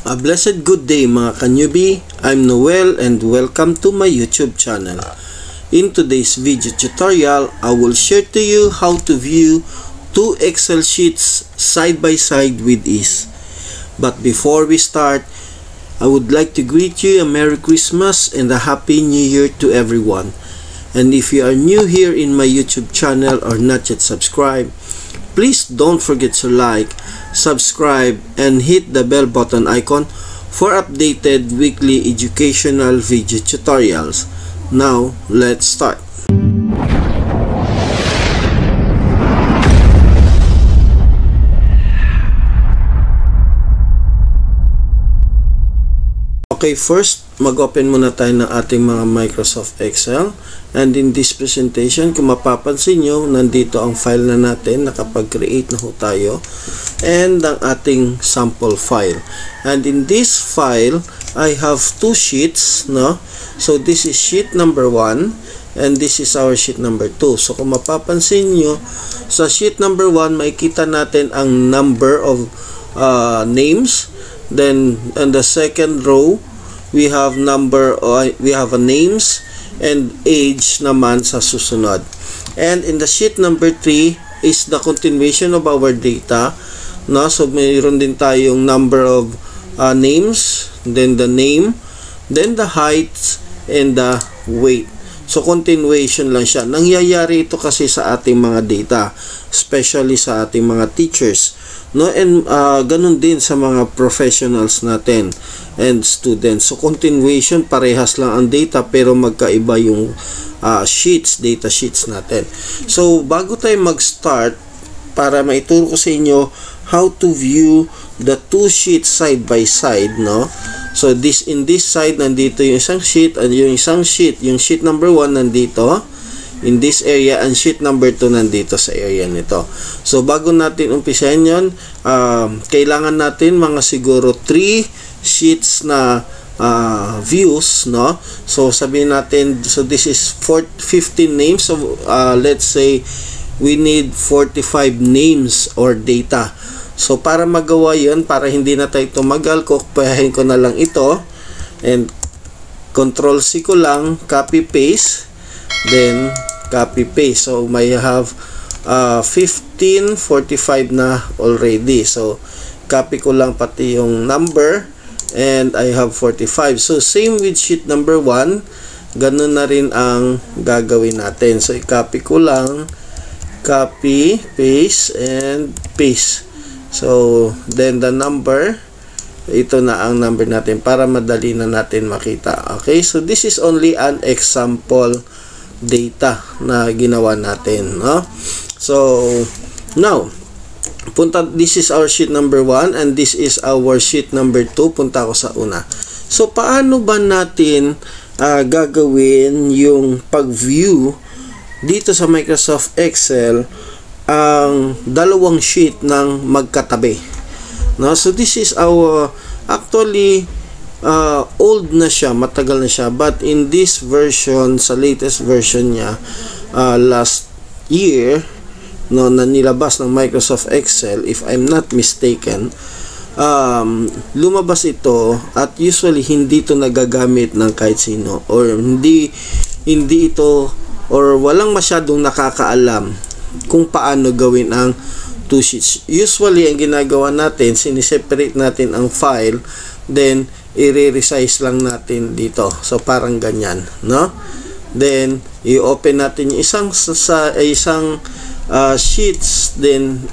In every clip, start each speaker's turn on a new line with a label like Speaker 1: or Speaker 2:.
Speaker 1: A blessed good day mga ka-newbie, I'm Noel and welcome to my YouTube channel. In today's video tutorial, I will share to you how to view two Excel sheets side by side with ease. But before we start, I would like to greet you a Merry Christmas and a Happy New Year to everyone. And if you are new here in my YouTube channel or not yet subscribed, please don't forget to like, subscribe, and hit the bell button icon for updated weekly educational video tutorials. Now, let's start. Okay, first, mag-open muna tayo ng ating mga Microsoft Excel. And in this presentation, kung mapapansin nyo, nandito ang file na natin, nakapag-create na ho tayo. And ang ating sample file. And in this file, I have two sheets, no? So, this is sheet number 1, and this is our sheet number 2. So, kung mapapansin nyo, sa sheet number 1, makikita natin ang number of names. Then, in the second row, we have a names and age naman sa susunod. And in the sheet number 3 is the continuation of our data, no? So mayroon din tayong number of names, then the name, then the height, and the weight. So continuation lang siya. Nangyayari ito kasi sa ating mga data, especially sa ating mga teachers, no? And ganun din sa mga professionals natin and students. So continuation, parehas lang ang data pero magkaiba yung data sheets natin. So bago tayo mag-start, para maituro ko sa inyo how to view the two sheets side by side, no? So in this side nandito yung isang sheet, and yung isang sheet, yung sheet number 1 nandito in this area, and sheet number 2 nandito sa area nito. So bago natin umpisahan yon, kailangan natin mga siguro 3 sheets na views, no? So sabihin natin, so this is 15 names. So let's say we need 45 names or data. So para magawa yon, para hindi na tayo tumagal, kukupahin ko na lang ito and control C ko lang, copy paste, then copy paste. So may have 15, 45 na already. So copy ko lang pati yung number, and I have 45. So same with sheet number 1, ganun na rin ang gagawin natin. So i-copy ko lang, copy, paste, and paste. So then the number, ito na ang number natin para madali na natin makita. Okay, so this is only an example data na ginawa natin, no? So now this is our sheet number 1 and this is our sheet number 2. Punta ako sa una. So paano ba natin gagawin yung pag-view dito sa Microsoft Excel ang dalawang sheet ng magkatabi, no? So this is our actually old na siya, matagal na siya, but in this version, sa latest version niya, last year, no, na nilabas ng Microsoft Excel, if I'm not mistaken, lumabas ito, at usually hindi ito nagagamit ng kahit sino, or hindi ito, or walang masyadong nakakaalam kung paano gawin ang two sheets. Usually ang ginagawa natin, siniseparate natin ang file, then i-resize lang natin dito. So parang ganyan, no? Then i-open natin yung isang sheets, then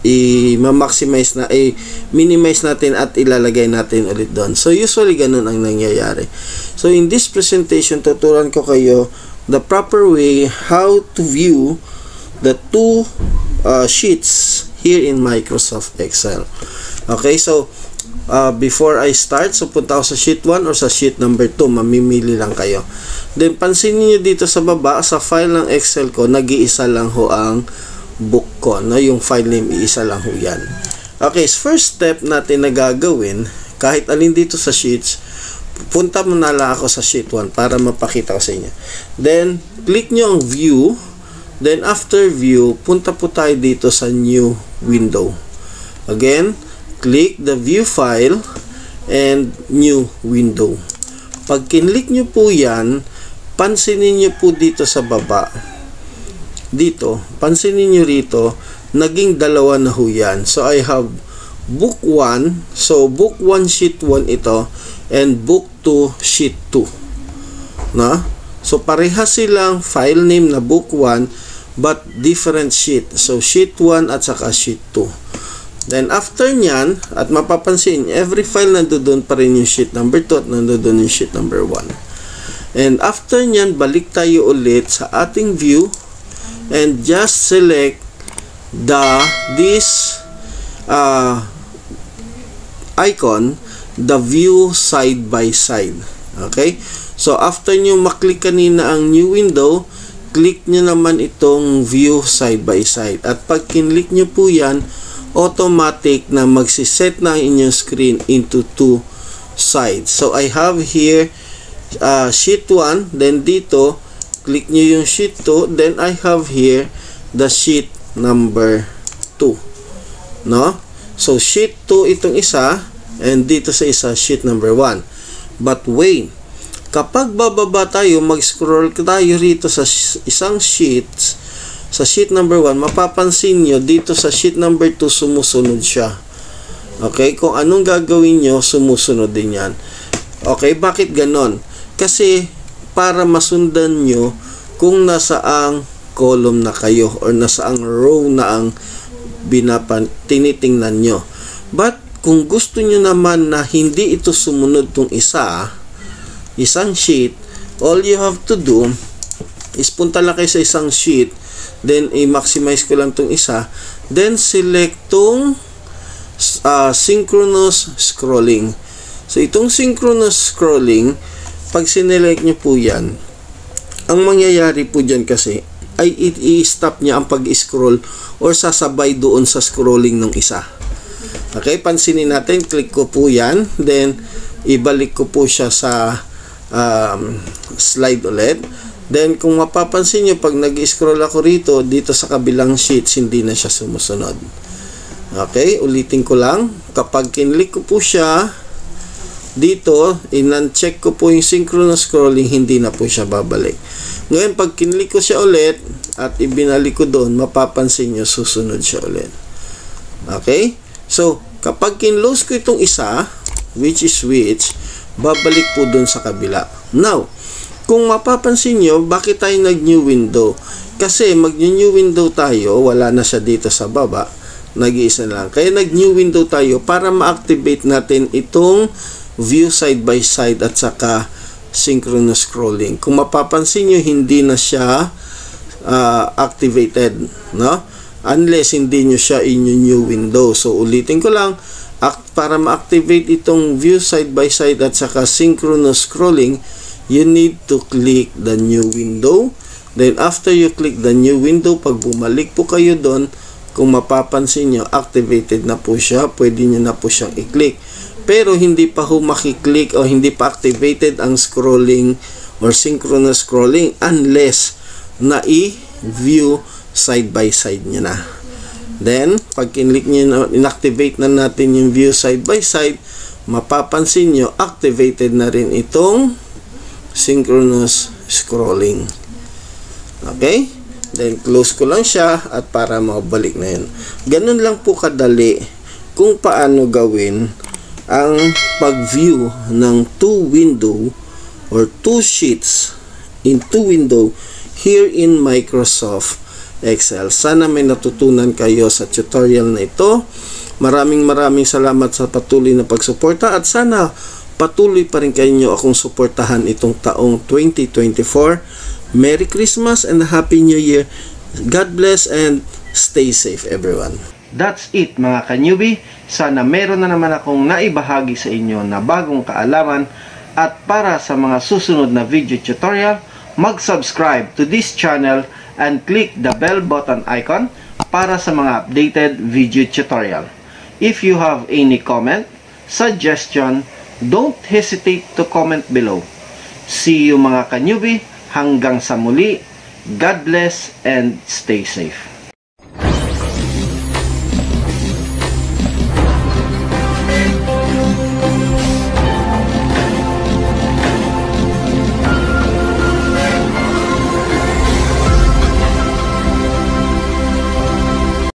Speaker 1: i-maximize na, i-minimize natin at ilalagay natin ulit doon. So usually ganun ang nangyayari. So in this presentation, tuturuan ko kayo the proper way how to view the two sheets here in Microsoft Excel. Okay, so before I start, so punta ako sa sheet 1 or sa sheet number 2, mamimili lang kayo. Then pansinin niyo dito sa baba, sa file ng Excel ko, nag-iisa lang ho ang book ko, no? Yung file name, iisa lang ho yan. Okay, first step natin na gagawin, kahit alin dito sa sheets, punta muna lang ako sa sheet 1 para mapakita ko sa inyo. Then click nyo ang view. Then after view, punta po tayo dito sa new window. Again, click the view file, and new window. Pag kinlik nyo po yan, pansinin nyo po dito sa baba. Dito, pansinin nyo rito, naging dalawa na ho yan. So, I have book 1. So, book 1 sheet 1 ito, and book 2 sheet 2. Na? So, parehas silang file name na book 1, but different sheet. So, sheet 1 at saka sheet 2. Then, after nyan, at mapapansin, every file nandoon pa rin yung sheet number 2 at nandoon yung sheet number 1. And after nyan, balik tayo ulit sa ating view and just select this icon, the view side by side. Okay? So, after nyo maklik kanina ang new window, click nyo naman itong view side by side. At pag kinlik nyo po yan, automatic na magsiset na ang inyong screen into 2 sides. So, I have here sheet 1, then dito, click nyo yung sheet 2, then I have here the sheet number 2. No? So, sheet 2 itong isa, and dito sa isa, sheet number 1. But wait, kapag bababa tayo, mag-scroll tayo rito sa isang sheet, sa sheet number 1, mapapansin nyo, dito sa sheet number 2, sumusunod siya. Okay? Kung anong gagawin nyo, sumusunod din yan. Okay? Bakit ganon? Kasi, para masundan nyo kung nasaang column na kayo or nasaang row na ang tinitingnan nyo. But, kung gusto nyo naman na hindi ito sumunod tong isang sheet, all you have to do is punta lang kayo sa isang sheet, then i-maximize ko lang tong isa, then select tong synchronous scrolling. So, itong synchronous scrolling, pag sinelect nyo po yan, ang mangyayari po dyan kasi ay i-stop niya ang pag-scroll or sasabay doon sa scrolling ng isa. Okay, pansinin natin, click ko po yan, then ibalik ko po siya sa slide ulit. Then, kung mapapansin nyo, pag nag-scroll ako rito, dito sa kabilang sheets, hindi na siya sumusunod. Okay, ulitin ko lang. Kapag kinlik ko po siya, dito, in-uncheck ko po yung synchronous scrolling, hindi na po siya babalik. Ngayon, pag kinlik ko siya ulit, at ibinalik ko doon, mapapansin nyo, susunod siya ulit. Okay? So, kapag kinlose ko itong isa, which, babalik po doon sa kabila. Now, kung mapapansin nyo, bakit tayo nag-new window? Kasi mag-new window tayo, wala na siya dito sa baba, nag-iisa lang. Kaya nag-new window tayo para ma-activate natin itong view side by side at saka synchronous scrolling. Kung mapapansin nyo, hindi na siya activated, no? Unless hindi nyo siya in-new window. So, ulitin ko lang, para ma-activate itong view side by side at saka synchronous scrolling, you need to click the new window. Then, after you click the new window, pag bumalik po kayo doon, kung mapapansin nyo, activated na po siya. Pwede nyo na po siyang i-click. Pero, hindi pa ho makiklik o hindi pa activated ang scrolling or synchronous scrolling unless na i-view side by side nyo na. Then, pag kinlik nyo, inactivate na natin yung view side by side, mapapansin nyo, activated na rin itong synchronous scrolling. Okay? Then, close ko lang siya at para mabalik na yun. Ganun lang po kadali kung paano gawin ang pag-view ng 2 window or 2 sheets in 2 window here in Microsoft Excel. Sana may natutunan kayo sa tutorial na ito. Maraming salamat sa patuloy na pagsuporta at sana patuloy pa rin kayo akong suportahan itong taong 2024. Merry Christmas and Happy New Year. God bless and stay safe everyone. That's it mga ka-newbie. Sana meron na naman akong naibahagi sa inyo na bagong kaalaman at para sa mga susunod na video tutorial, mag-subscribe to this channel and click the bell button icon para sa mga updated video tutorial. If you have any comment, suggestion, don't hesitate to comment below. See you mga ka-newbie. Hanggang sa muli. God bless and stay safe.